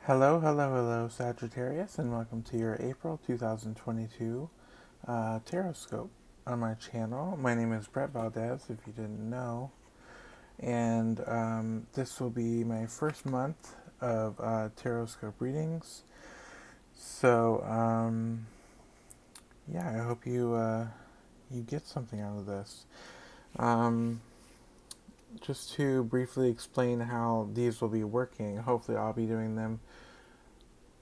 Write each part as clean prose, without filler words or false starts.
Hello, Sagittarius, and welcome to your April 2022 Taroscope on my channel. My name is bretvaldez, if you didn't know, and this will be my first month of Taroscope readings. So, yeah, I hope you get something out of this. Um, just to briefly explain how these will be working, hopefully I'll be doing them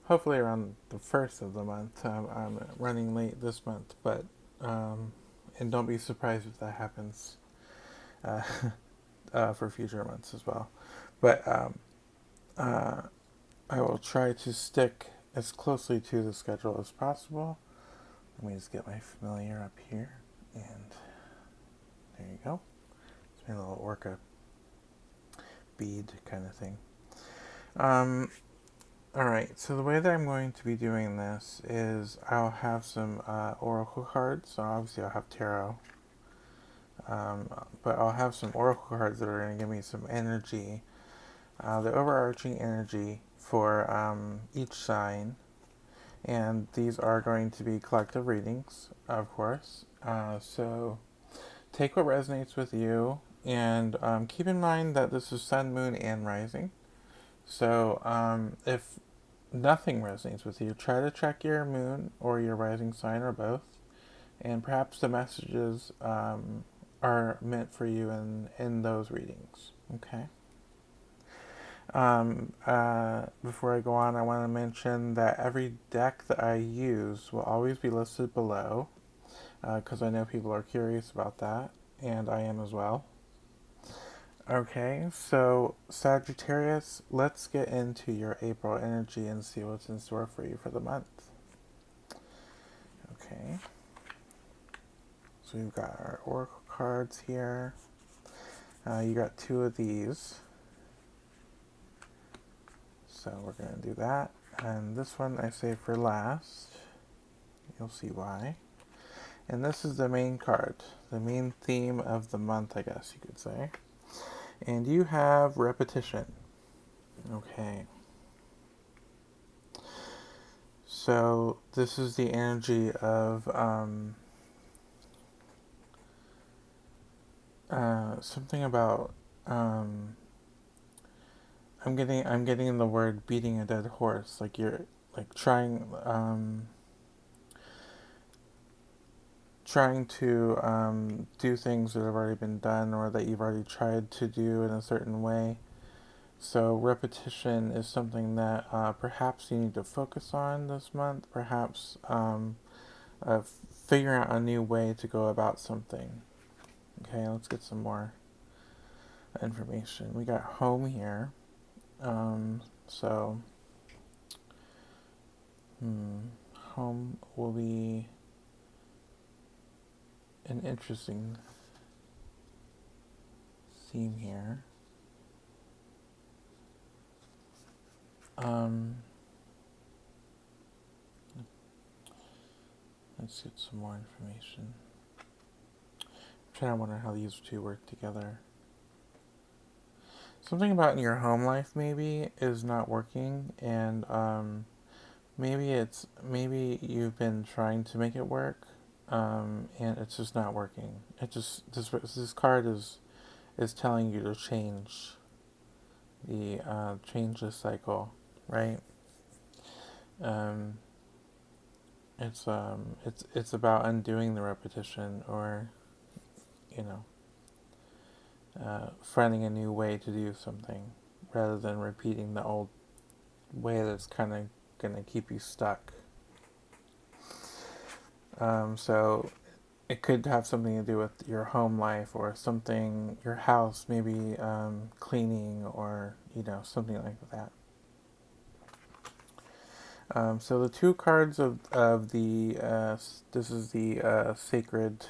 hopefully around the first of the month. I'm running late this month, but and don't be surprised if that happens uh, for future months as well. But uh, I will try to stick as closely to the schedule as possible. Let me just get my familiar up here, and there you go. It's my little orca bead kind of thing. Um, All right, so the way that I'm going to be doing this is I'll have some oracle cards. So obviously I'll have tarot, but I'll have some oracle cards that are going to give me some energy, the overarching energy for each sign. And these are going to be collective readings, of course. So take what resonates with you, and keep in mind that this is sun, moon, and rising. So if nothing resonates with you, try to check your moon or your rising sign or both, and perhaps the messages are meant for you in those readings. Okay. Before I go on, I want to mention that every deck that I use will always be listed below, because I know people are curious about that, and I am as well. Okay, so Sagittarius, let's get into your April energy and see what's in store for you for the month. Okay, so we've got our oracle cards here. You got two of these, so we're going to do that. And this one I save for last. You'll see why. And this is the main card, the main theme of the month, I guess you could say. And you have repetition. Okay. So this is the energy of something about I'm getting the word beating a dead horse. Like you're like trying to do things that have already been done or that you've already tried to do in a certain way. So repetition is something that perhaps you need to focus on this month. Perhaps uh, figuring out a new way to go about something. Okay, let's get some more information. We got home here. So home will be an interesting theme here. Um, let's get some more information. I'm trying to wonder how these two work together. Something about your home life maybe is not working, and maybe you've been trying to make it work, and it's just not working. It just this card is telling you to change the cycle, right? Um, it's about undoing the repetition, or you know, finding a new way to do something rather than repeating the old way that's kind of gonna keep you stuck. So it could have something to do with your home life or something, your house, maybe cleaning or something like that. So the two cards of the this is the Sacred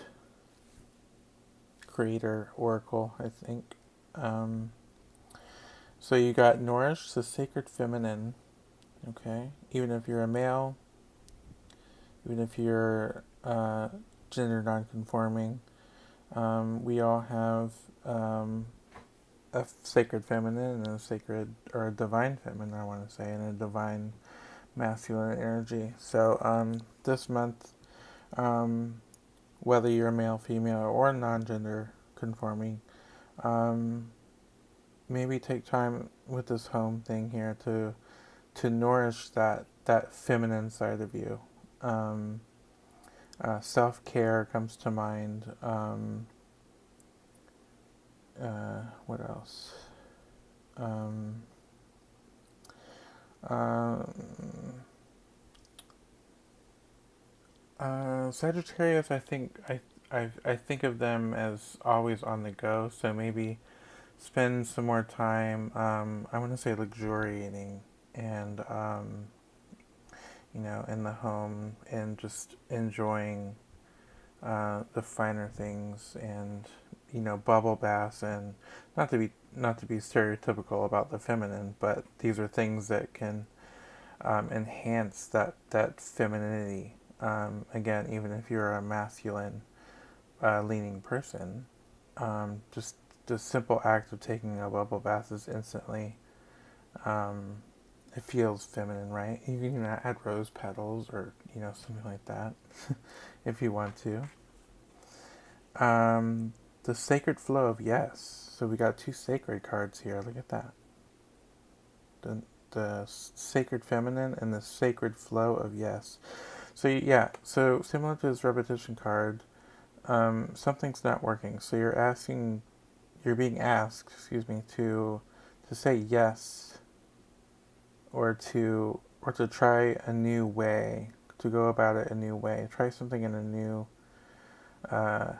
Creator Oracle, I think. Um, so you got Nourish, the Sacred Feminine. Okay, even if you're a male, even if you're gender nonconforming, we all have a sacred feminine and a sacred, or a divine feminine, I want to say, and a divine masculine energy. So this month, um, whether you're male, female, or non-gender conforming, um, maybe take time with this home thing here to nourish that feminine side of you. Um, Self-care comes to mind. What else? Um, uh, Sagittarius, I think of them as always on the go. So maybe spend some more time. I want to say luxuriating and in the home and just enjoying the finer things and bubble baths, and not to be stereotypical about the feminine, but these are things that can enhance that femininity. Again, even if you're a masculine leaning person, just the simple act of taking a bubble bath is instantly um, it feels feminine, right? You can even add rose petals or something like that if you want to. Um, the sacred flow of yes. So we got two sacred cards here. Look at that. The sacred feminine and the sacred flow of yes. So yeah, so similar to this repetition card, something's not working. So you're being asked, excuse me, to say yes, or to try a new way, to go about it a new way. Try something in a new uh,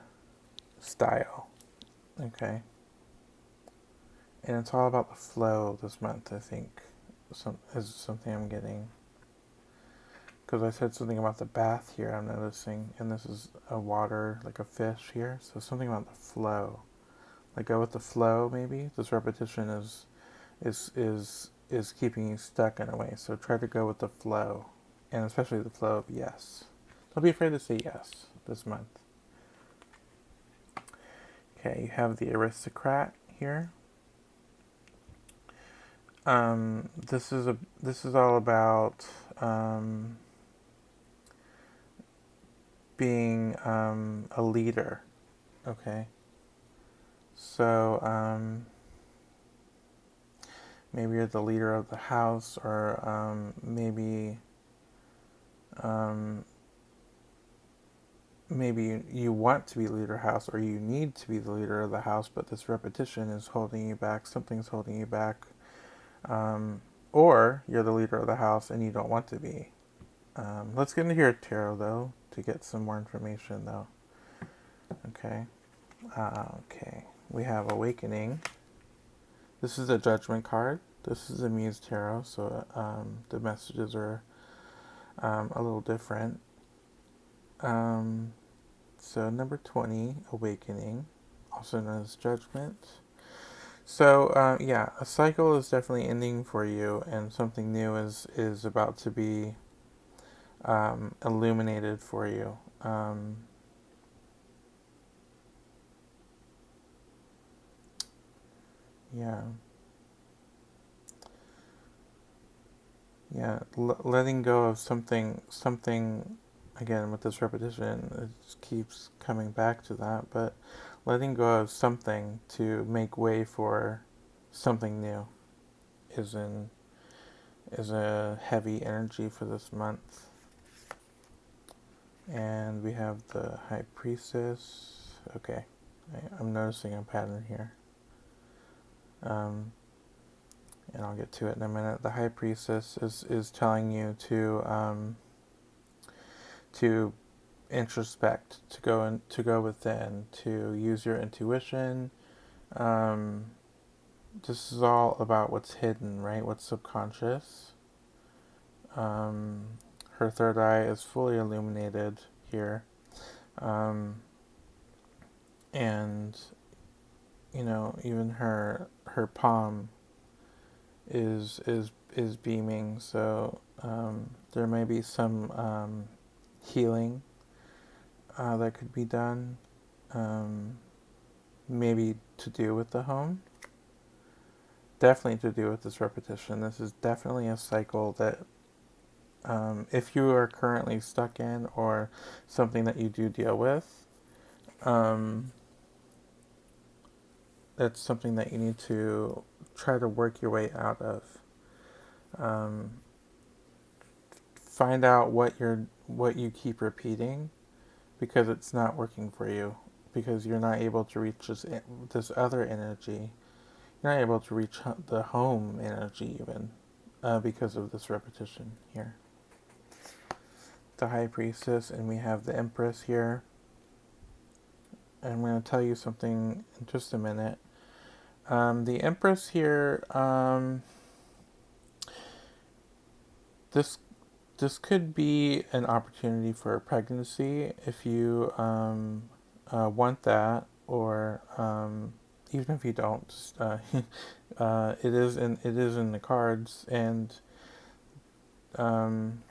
style. Okay, and it's all about the flow this month. I think is something I'm getting, because I said something about the bath here. I'm noticing, and this is a water, like a fish here. So something about the flow. Like go with the flow. Maybe this repetition is keeping you stuck in a way. So try to go with the flow, and especially the flow of yes. Don't be afraid to say yes this month. Okay, you have the aristocrat here. This is all about being a leader. Okay, so maybe you're the leader of the house, or um, maybe you want to be the leader of the house, or you need to be the leader of the house, but this repetition is holding you back. Something's holding you back. Um, or you're the leader of the house and you don't want to be. Let's get into your tarot, though, to get some more information, though. Okay. Okay. We have Awakening. This is a Judgment card. This is a Muse Tarot, so the messages are a little different. So number 20, Awakening, also known as Judgment. So yeah, a cycle is definitely ending for you, and something new is about to be illuminated for you. Yeah, yeah, letting go of something. Again, with this repetition, it just keeps coming back to that. But letting go of something to make way for something new is in is a heavy energy for this month. And we have the High Priestess. Okay, I'm noticing a pattern here. And I'll get to it in a minute. The High Priestess is telling you to introspect, to go within, to use your intuition. Um, this is all about what's hidden, right? What's subconscious. Um, her third eye is fully illuminated here, and even her palm is beaming. So there may be some healing that could be done, maybe to do with the home. definitely to do with this repetition. This is definitely a cycle that, if you are currently stuck in, or something that you do deal with, um, that's something that you need to try to work your way out of. Um, find out what you keep repeating, because it's not working for you, because you're not able to reach this other energy. You're not able to reach the home energy even, because of this repetition here. The High Priestess, and we have the Empress here. And I'm going to tell you something in just a minute. The Empress here, this this could be an opportunity for a pregnancy if you want that, or even if you don't. It is in the cards, and um,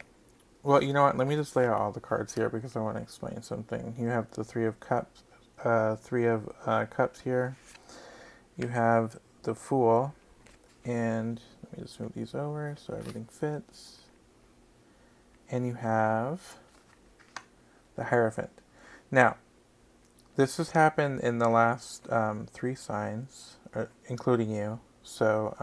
well, you know what? Let me just lay out all the cards here, because I want to explain something. You have the Three of Cups here. You have the Fool, and let me just move these over so everything fits. And you have the Hierophant. Now, this has happened in the last 3 signs, including you. So,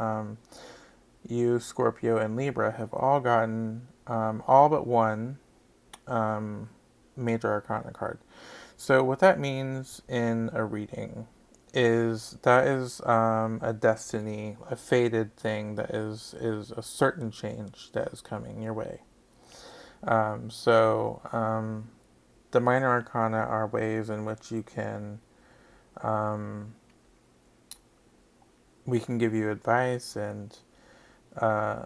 you, Scorpio, and Libra have all gotten all but one major arcana card. So, what that means in a reading is that is a destiny, a fated thing that is a certain change that is coming your way. The minor arcana are ways in which you can, we can give you advice, and, uh,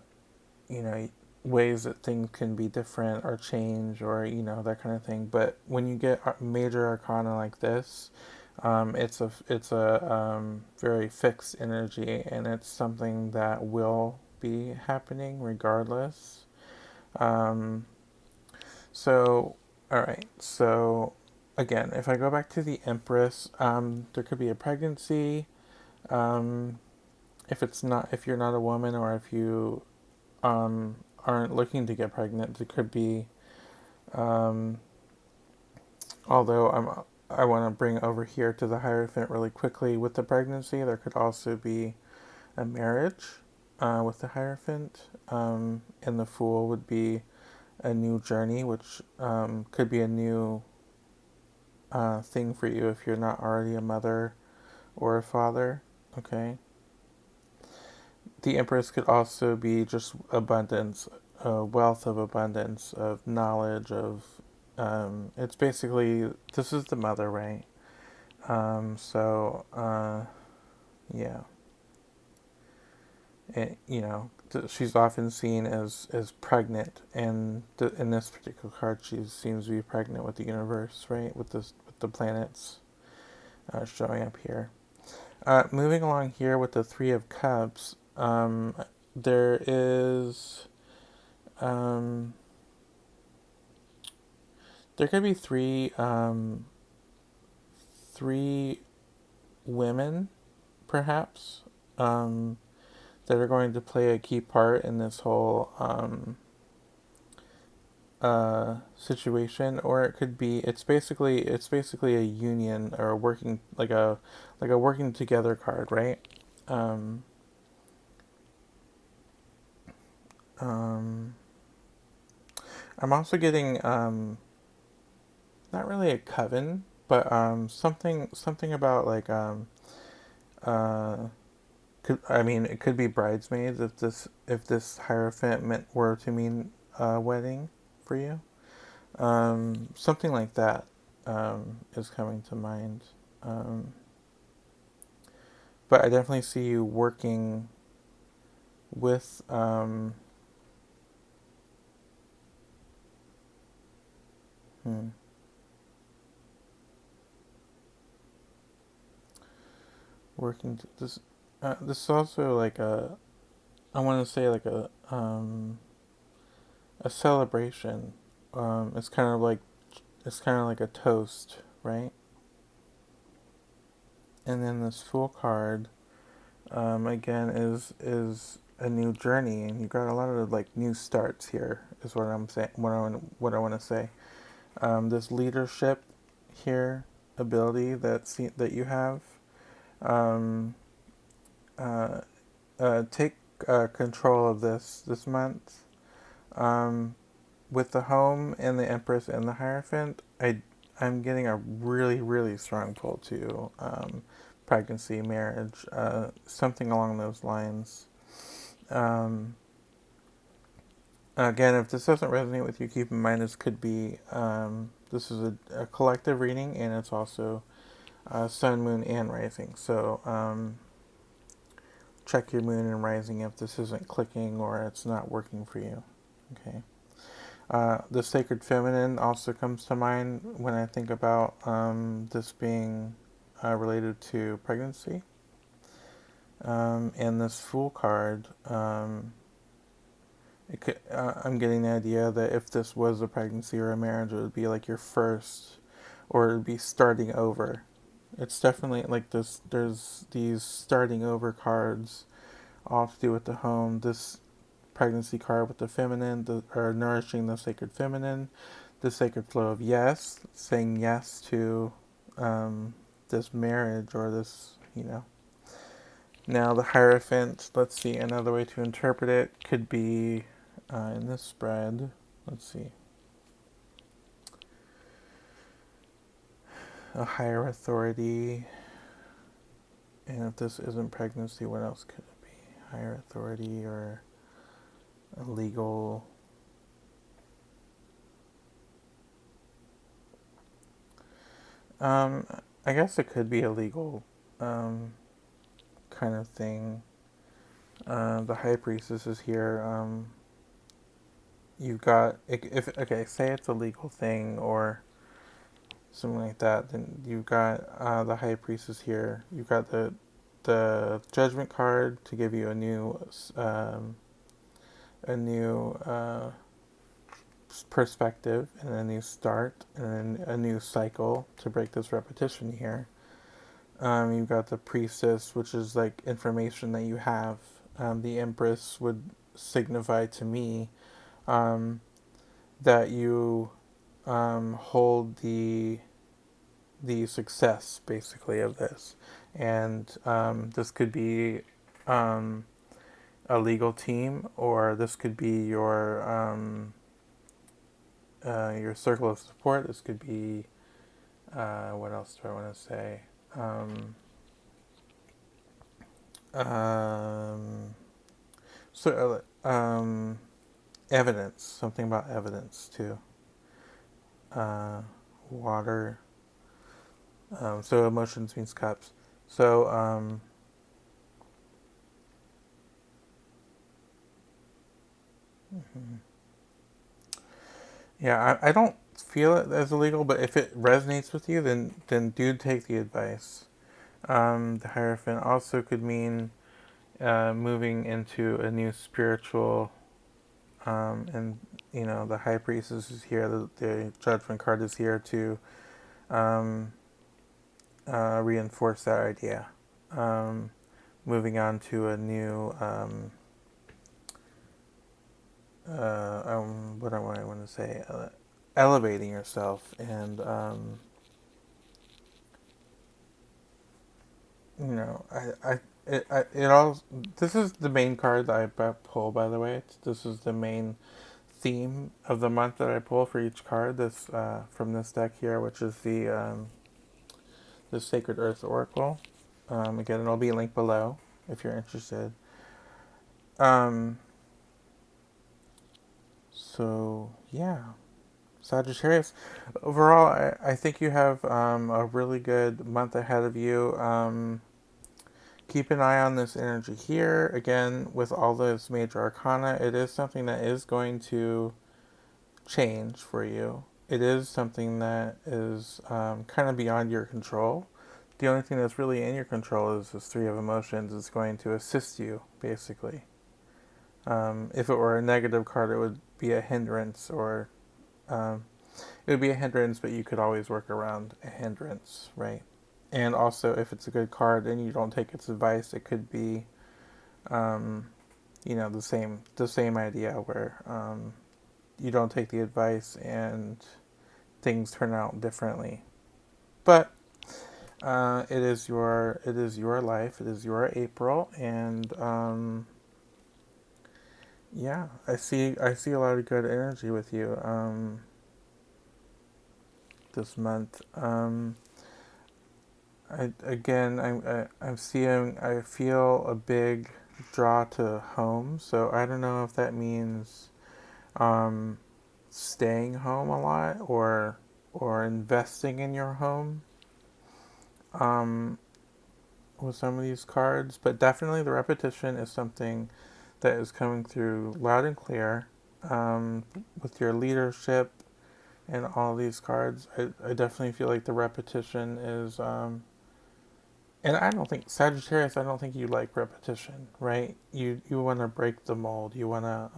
you know, ways that things can be different or change, or, that kind of thing. But when you get major arcana like this, it's a very fixed energy, and it's something that will be happening regardless. Um, So, all right. So, again, if I go back to the Empress, there could be a pregnancy. Um, if you're not a woman, or if you aren't looking to get pregnant, there could be. Um, although I want to bring over here to the Hierophant really quickly with the pregnancy. There could also be a marriage with the Hierophant, and the Fool would be a new journey, which could be a new thing for you if you're not already a mother or a father. Okay. The Empress could also be just abundance, a wealth of abundance of knowledge of. It's basically, this is the mother, right? Yeah. She's often seen as pregnant, and in this particular card, she seems to be pregnant with the universe, right? With the planets showing up here. Moving along here with the Three of Cups, there is, there could be three women, perhaps, that are going to play a key part in this whole situation. Or it could be, it's basically a union, or a working, like a working together card, right? Um, um, I'm also getting not really a coven, but something about like I mean, it could be bridesmaids if this Hierophant were to mean a wedding for you. Something like that is coming to mind. Um, but I definitely see you working with hmm, this. This is also like I want to say like a celebration. It's kind of like a toast, right? And then this Fool card. again, is a new journey, and you got a lot of like new starts here. Is what I'm saying. What I want to say. This leadership here ability that you have. Um, uh, take control of this month. Um, with the home and the Empress and the Hierophant, I'm getting a really strong pull to pregnancy, marriage, something along those lines. Um, Again, if this doesn't resonate with you, keep in mind this is a collective reading, and it's also sun, moon, and rising. So check your moon and rising if this isn't clicking or it's not working for you. Okay. The sacred feminine also comes to mind when I think about this being related to pregnancy. And this Fool card, I'm getting the idea that if this was a pregnancy or a marriage, it would be like your first, or it would be starting over. It's definitely like this. There's these starting over cards, all to do with the home. This pregnancy card with the feminine, or nourishing the sacred feminine, the sacred flow of yes, saying yes to this marriage or this, Now the Hierophant, let's see, another way to interpret it could be in this spread, let's see, a higher authority, and if this isn't pregnancy, what else could it be? Higher authority or a legal... I guess it could be a legal kind of thing. The High Priestess is here. You've got if okay, say it's a legal thing or something like that. Then you've got the High Priestess here. You've got the Judgment card to give you a new perspective and a new start and a new cycle to break this repetition here. You've got the Priestess, which is like information that you have. The Empress would signify to me um, that you hold the success basically of this, and this could be a legal team, or this could be your circle of support. This could be what else do I want to say? Um, so evidence, something about evidence too. Uh, Water. So emotions means cups. So yeah, I don't feel it as illegal, but if it resonates with you, then do take the advice. The Hierophant also could mean moving into a new spiritual, and the High Priestess is here. The Judgment card is here to um, reinforce that idea. Um, Moving on to a new, what do I want to say? Elevating yourself and, it all. This is the main card that I pull, by the way. This is the main theme of the month that I pull for each card. This from this deck here, which is the Sacred Earth Oracle. Again, it'll be linked below if you're interested. Um, so yeah, Sagittarius. Overall, I think you have a really good month ahead of you. Keep an eye on this energy here. Again, with all those major arcana, it is something that is going to change for you. It is something that is kind of beyond your control. The only thing that's really in your control is this Three of Emotions. It's going to assist you, basically. If it were a negative card, it would be a hindrance, or it would be a hindrance, but you could always work around a hindrance, right? And also, if it's a good card and you don't take its advice, it could be, the same idea where you don't take the advice and things turn out differently. But it is your life. It is your April, and yeah, I see a lot of good energy with you this month. I feel a big draw to home, so I don't know if that means um, staying home a lot or investing in your home um, with some of these cards, but definitely the repetition is something that is coming through loud and clear um, with your leadership and all these cards. I definitely feel like the repetition is and I don't think Sagittarius. I don't think you like repetition, right? You want to break the mold. You want to,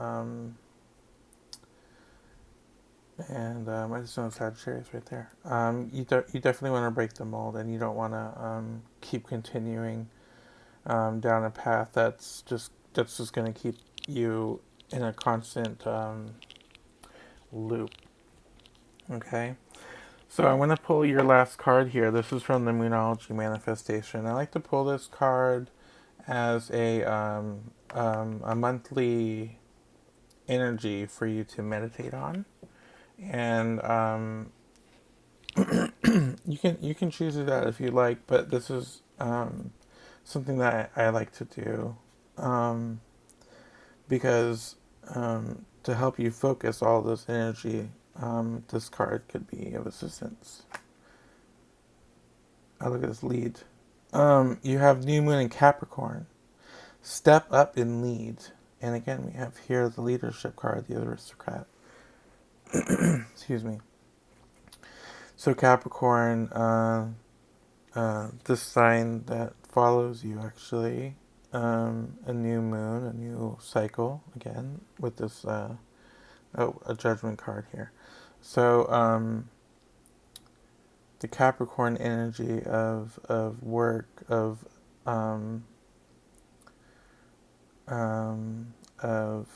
and I just know Sagittarius right there. You definitely want to break the mold, and you don't want to keep continuing down a path that's just going to keep you in a constant loop. Okay. So I want to pull your last card here. This is from the Moonology Manifestation. I like to pull this card as a monthly energy for you to meditate on, and you can choose that if you like. But this is something that I like to do um, because to help you focus all this energy, this card could be of assistance. I look at this lead. You have New Moon in Capricorn. Step up and lead. And again, we have here the leadership card, the aristocrat. Excuse me. So Capricorn, this sign that follows you actually, a new moon, a new cycle again with this a judgment card here. So the Capricorn energy of work um, of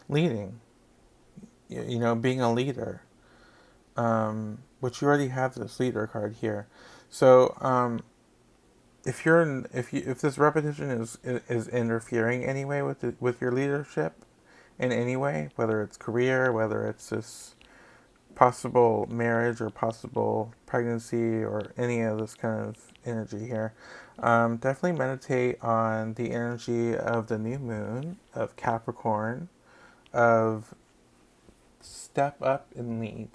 leading, being a leader, which you already have this leader card here. So if this repetition is interfering anyway with your leadership in any way, whether it's career, whether it's this possible marriage or possible pregnancy or any of this kind of energy here, definitely meditate on the energy of the new moon, of Capricorn, of step up and lead.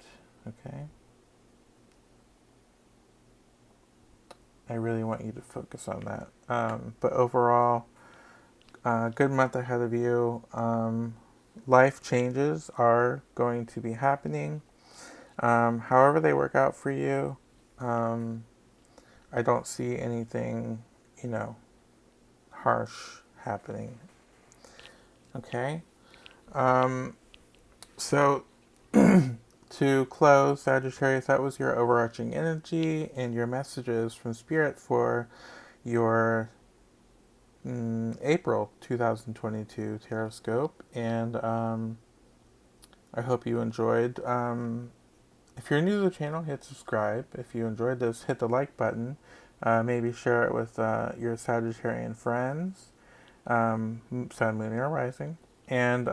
Okay? I really want you to focus on that. But overall, good month ahead of you. Life changes are going to be happening. However they work out for you, I don't see anything, harsh happening. Okay? So, to close, Sagittarius, that was your overarching energy and your messages from Spirit for your April 2022 Taroscope. And I hope you enjoyed. If you're new to the channel, hit subscribe. If you enjoyed this, hit the like button. Maybe share it with your Sagittarian friends, Sun, Moon, or Rising. And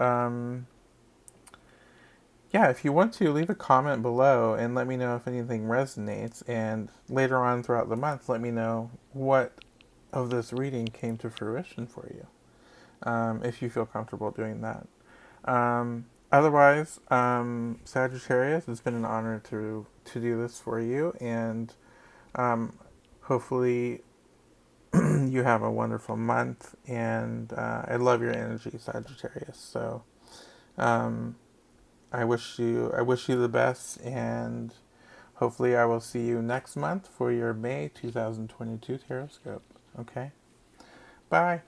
yeah, if you want to, leave a comment below and let me know if anything resonates. And later on throughout the month, let me know what of this reading came to fruition for you, if you feel comfortable doing that. Otherwise, Sagittarius, it's been an honor to do this for you, and hopefully you have a wonderful month. And I love your energy, Sagittarius. So I wish you the best, and hopefully I will see you next month for your May 2022 Tarot Scope. Okay? Bye.